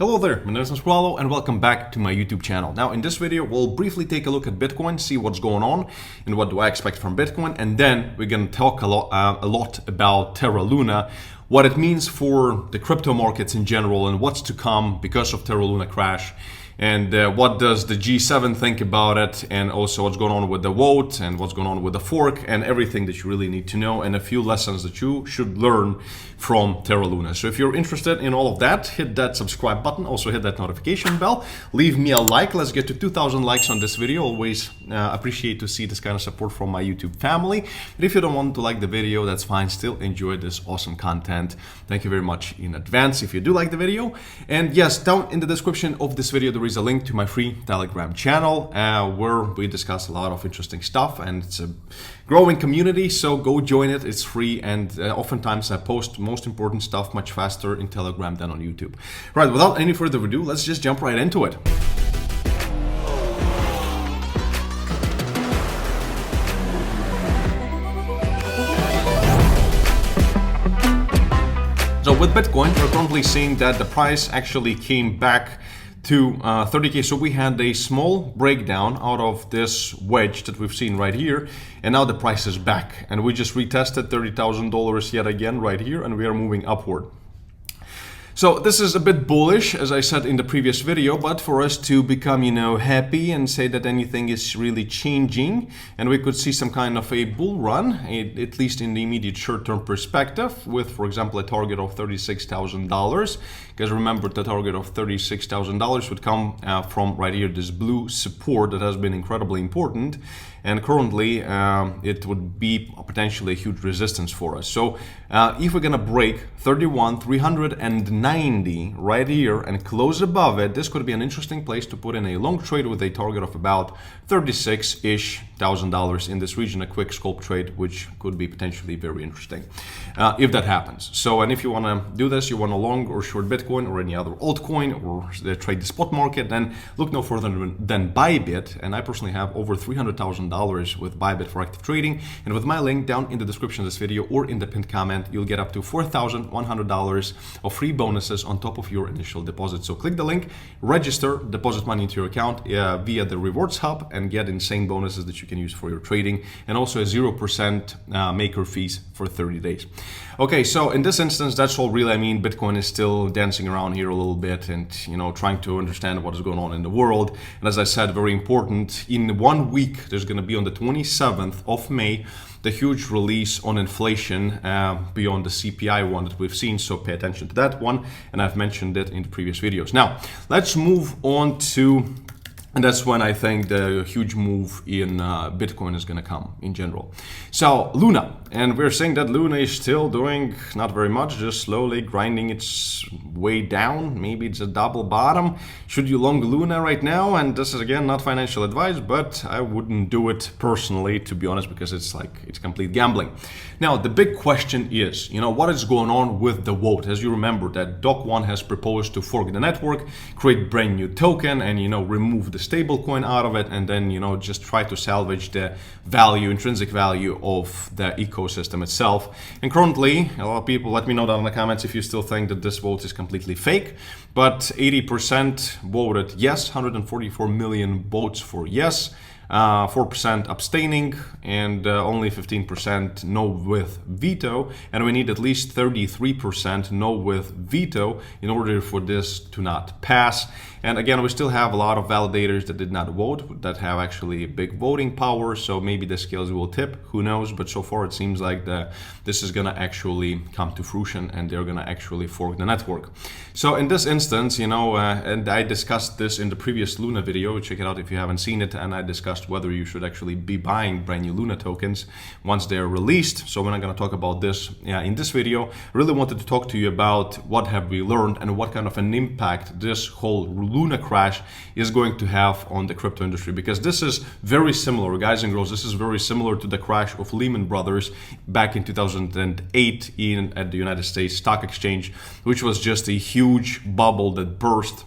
Hello there, my name is Pasquale and welcome back to my YouTube channel. Now in this video we'll briefly take a look at Bitcoin, see what's going on and what do I expect from Bitcoin, and then we're going to talk a lot about Terra Luna, what it means for the crypto markets in general and what's to come because of Terra Luna crash. And what does the G7 think about it, and also what's going on with the vote and what's going on with the fork and everything that you really need to know, and a few lessons that you should learn from Terra Luna. So if you're interested in all of that, hit that subscribe button, also hit that notification bell, leave me a like. Let's get to 2,000 likes on this video. Always appreciate to see this kind of support from my YouTube family. And if you don't want to like the video, that's fine, still enjoy this awesome content. Thank you very much in advance if you do like the video. And yes, down in the description of this video there is a link to my free Telegram channel where we discuss a lot of interesting stuff, and it's a growing community, so go join it. It's free, and oftentimes I post most important stuff much faster in Telegram than on YouTube. Right, without any further ado, let's just jump right into it. So with Bitcoin, we're currently seeing that the price actually came back to 30k. So we had a small breakdown out of this wedge that we've seen right here, and now the price is back, and we just retested $30,000 yet again right here, and we are moving upward. So this is a bit bullish, as I said in the previous video, but for us to become, happy and say that anything is really changing and we could see some kind of a bull run, at least in the immediate short-term perspective, with, for example, a target of $36,000. Because remember, the target of $36,000 would come from right here, this blue support that has been incredibly important. And currently, it would be potentially a huge resistance for us. So if we're gonna break 31,390 right here and close above it, this could be an interesting place to put in a long trade with a target of about $36,000-ish in this region, a quick scalp trade, which could be potentially very interesting if that happens. So, and if you wanna do this, you wanna long or short Bitcoin or any other altcoin or trade the spot market, then look no further than Bybit. And I personally have over $300,000 with Bybit for active trading, and with my link down in the description of this video or in the pinned comment, you'll get up to $4,100 of free bonuses on top of your initial deposit. So click the link, register, deposit money into your account via the rewards hub, and get insane bonuses that you can use for your trading, and also a 0% maker fees for 30 days. Okay, so in this instance, that's all really. I mean, Bitcoin is still dancing around here a little bit and, trying to understand what is going on in the world. And as I said, very important, in 1 week, there's going to be on the 27th of May, the huge release on inflation beyond the CPI one that we've seen. So pay attention to that one. And I've mentioned it in the previous videos. Now, let's move on to, and that's when I think the huge move in Bitcoin is going to come in general. So Luna, and we're saying that Luna is still doing not very much, just slowly grinding its way down. Maybe it's a double bottom. Should you long Luna right now? And this is again not financial advice, but I wouldn't do it personally, to be honest, because it's complete gambling. Now the big question is, what is going on with the vote? As you remember, that Doc1 has proposed to fork the network, create brand new token, and remove the stable coin out of it, and then just try to salvage the value, intrinsic value of the ecosystem itself. And currently, a lot of people, let me know down in the comments if you still think that this vote is completely fake, but 80% voted yes, 144 million votes for yes, 4% abstaining, and only 15% no with veto, and we need at least 33% no with veto in order for this to not pass. And again, we still have a lot of validators that did not vote, that have actually big voting power, so maybe the scales will tip, who knows, but so far it seems like this is gonna actually come to fruition, and they're gonna actually fork the network. So in this instance, and I discussed this in the previous Luna video, check it out if you haven't seen it, and I discussed whether you should actually be buying brand new Luna tokens once they're released. So we're not gonna talk about this in this video. I really wanted to talk to you about what have we learned and what kind of an impact this whole Luna crash is going to have on the crypto industry, because this is very similar, guys and girls, this is very similar to the crash of Lehman Brothers back in 2008 at the United States Stock Exchange, which was just a huge bubble that burst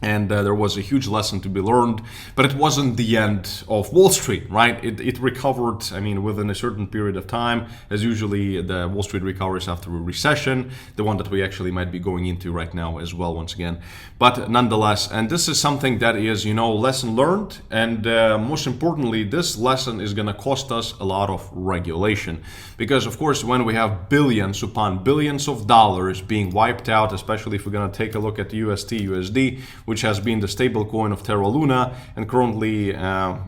And there was a huge lesson to be learned, but it wasn't the end of Wall Street, right? It recovered, I mean, within a certain period of time, as usually the Wall Street recovers after a recession, the one that we actually might be going into right now as well, once again. But nonetheless, and this is something that is, lesson learned, and most importantly, this lesson is going to cost us a lot of regulation. Because, of course, when we have billions upon billions of dollars being wiped out, especially if we're going to take a look at USD, which has been the stable coin of Terra Luna, and currently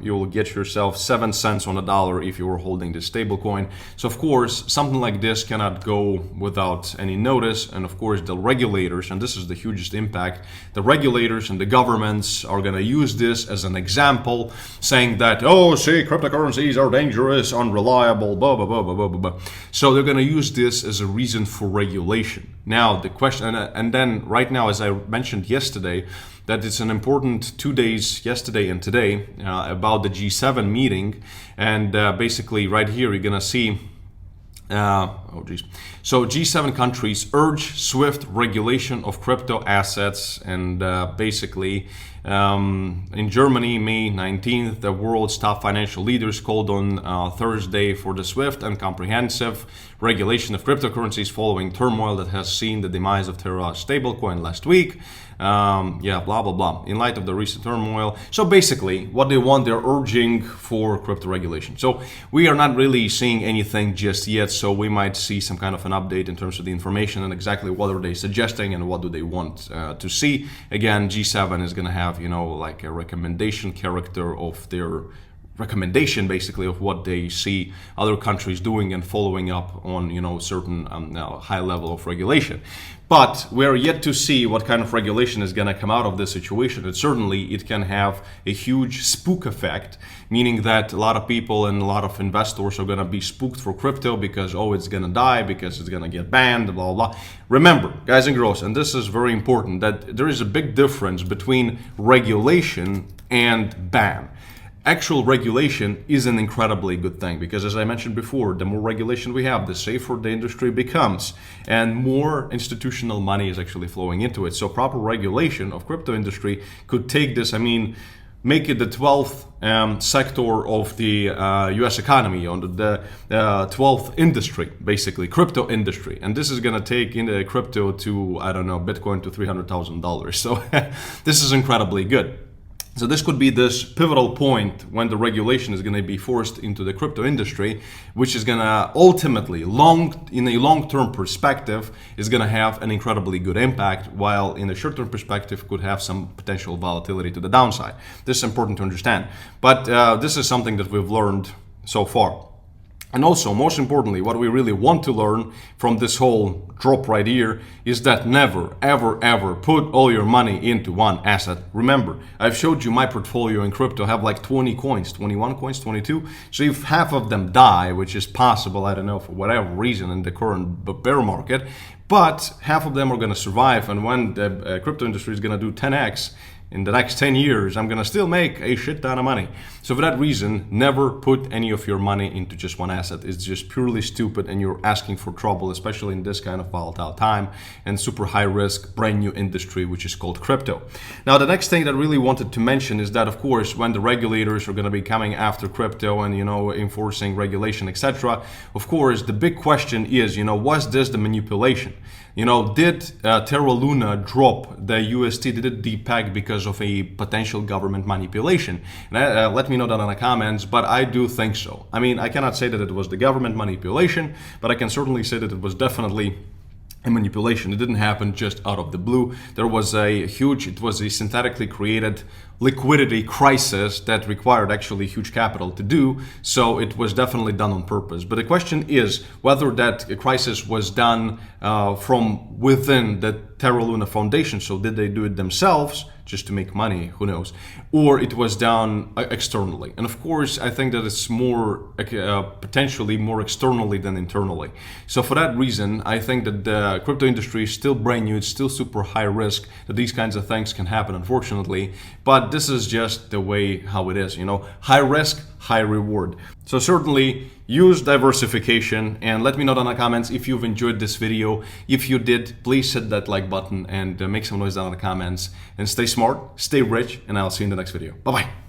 you will get yourself 7 cents on a dollar if you were holding this stable coin. So of course, something like this cannot go without any notice, and of course the regulators, and this is the hugest impact, the regulators and the governments are going to use this as an example, saying that, oh, see, cryptocurrencies are dangerous, unreliable, blah, blah, blah, blah, blah, blah. So they're going to use this as a reason for regulation. Now the question, and then right now, as I mentioned yesterday, that it's an important 2 days, yesterday and today, about the G7 meeting. And basically right here, you're going to see, So G7 countries urge swift regulation of crypto assets. And basically, in Germany, May 19th, the world's top financial leaders called on Thursday for the swift and comprehensive regulation of cryptocurrencies following turmoil that has seen the demise of Terra stablecoin last week. Blah, blah, blah. In light of the recent turmoil. So basically, what they want, they're urging for crypto regulation. So we are not really seeing anything just yet. So we might see some kind of an update in terms of the information and exactly what are they suggesting and what do they want to see. Again, G7 is going to have, like a recommendation character of their recommendation, basically, of what they see other countries doing and following up on, certain high level of regulation. But we're yet to see what kind of regulation is going to come out of this situation. And certainly it can have a huge spook effect, meaning that a lot of people and a lot of investors are going to be spooked for crypto because, oh, it's going to die, because it's going to get banned, blah, blah, blah. Remember, guys and girls, and this is very important, that there is a big difference between regulation and ban. Actual regulation is an incredibly good thing because, as I mentioned before, the more regulation we have, the safer the industry becomes and more institutional money is actually flowing into it. So proper regulation of crypto industry could take this, make it the 12th sector of the US economy, on the 12th industry, basically, crypto industry. And this is going to take in the crypto to, Bitcoin to $300,000. So this is incredibly good. So this could be this pivotal point when the regulation is going to be forced into the crypto industry, which is going to ultimately, in a long-term perspective, is going to have an incredibly good impact, while in a short-term perspective could have some potential volatility to the downside. This is important to understand. But this is something that we've learned so far. And also, most importantly, what we really want to learn from this whole drop right here is that never, ever, ever put all your money into one asset. Remember, I've showed you my portfolio in crypto. I have like 20 coins, 21 coins, 22. So if half of them die, which is possible, for whatever reason in the current bear market, but half of them are going to survive. And when the crypto industry is going to do 10x, in the next 10 years, I'm going to still make a shit ton of money. So for that reason, never put any of your money into just one asset. It's just purely stupid and you're asking for trouble, especially in this kind of volatile time and super high risk, brand new industry, which is called crypto. Now, the next thing that I really wanted to mention is that, of course, when the regulators are going to be coming after crypto and, enforcing regulation, etc., of course, the big question is, was this the manipulation? Did Terra Luna drop the UST? Did it depeg because of a potential government manipulation? And let me know that in the comments, but I do think so. I cannot say that it was the government manipulation, but I can certainly say that it was definitely a manipulation. It didn't happen just out of the blue. It was a synthetically created liquidity crisis that required actually huge capital to do. So it was definitely done on purpose. But the question is whether that crisis was done from within the Terra Luna Foundation. So did they do it themselves just to make money? Who knows? Or it was done externally. And of course, I think that it's more potentially more externally than internally. So for that reason, I think that the crypto industry is still brand new. It's still super high risk that these kinds of things can happen, unfortunately. But but this is just the way how it is, you know, high risk, high reward. So certainly use diversification, and let me know down in the comments if you've enjoyed this video. If you did, please hit that like button and make some noise down in the comments, and stay smart, stay rich, and I'll see you in the next video. Bye-bye.